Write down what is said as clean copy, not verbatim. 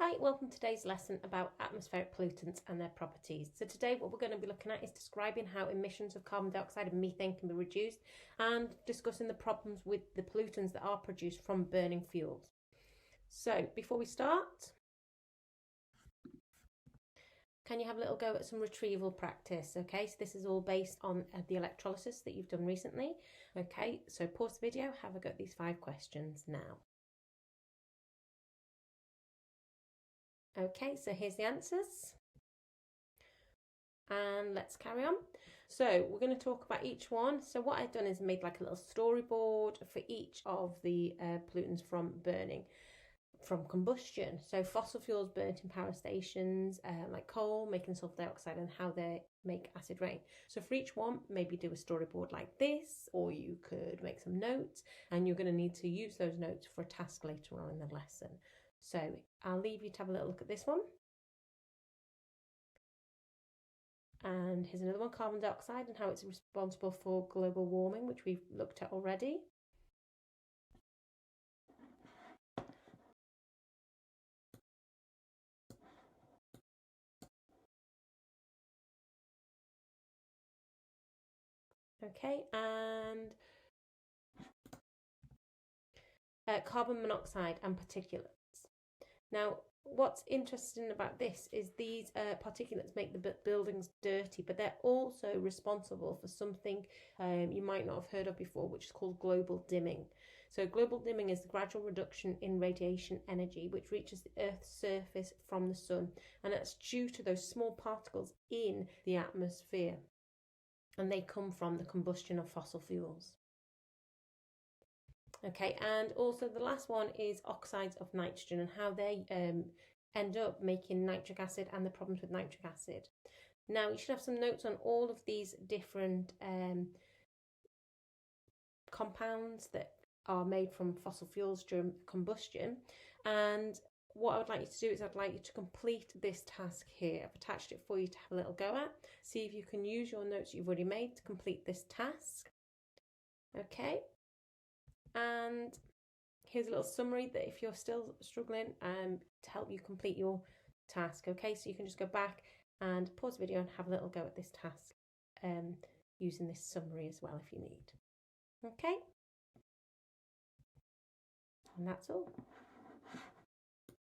Hi, welcome to today's lesson about atmospheric pollutants and their properties. So today what we're going to be looking at is describing how emissions of carbon dioxide and methane can be reduced and discussing the problems with the pollutants that are produced from burning fuels. So before we start, can you have a little go at some retrieval practice? Okay, so this is all based on the electrolysis that you've done recently. Okay, so pause the video, have a go at these 5 questions now. Okay, so here's the answers. And let's carry on. So we're going to talk about each one. So what I've done is made like a little storyboard for each of the pollutants from burning, from combustion. So fossil fuels burnt in power stations, like coal, making sulfur dioxide, and how they make acid rain. So for each one, maybe do a storyboard like this, or you could make some notes, and you're going to need to use those notes for a task later on in the lesson. So I'll leave you to have a little look at this one. And here's another one, carbon dioxide and how it's responsible for global warming, which we've looked at already. Okay, and carbon monoxide and particulates. Now, what's interesting about this is these particulates make the buildings dirty, but they're also responsible for something you might not have heard of before, which is called global dimming. So global dimming is the gradual reduction in radiation energy which reaches the Earth's surface from the sun, and that's due to those small particles in the atmosphere, and they come from the combustion of fossil fuels. Okay, and also the last one is oxides of nitrogen and how they end up making nitric acid and the problems with nitric acid. Now, you should have some notes on all of these different compounds that are made from fossil fuels during combustion. And what I would like you to do is I'd like you to complete this task here. I've attached it for you to have a little go at. See if you can use your notes you've already made to complete this task. Okay. And here's a little summary that if you're still struggling to help you complete your task. Okay, so you can just go back and pause the video and have a little go at this task using this summary as well if you need. Okay, and that's all.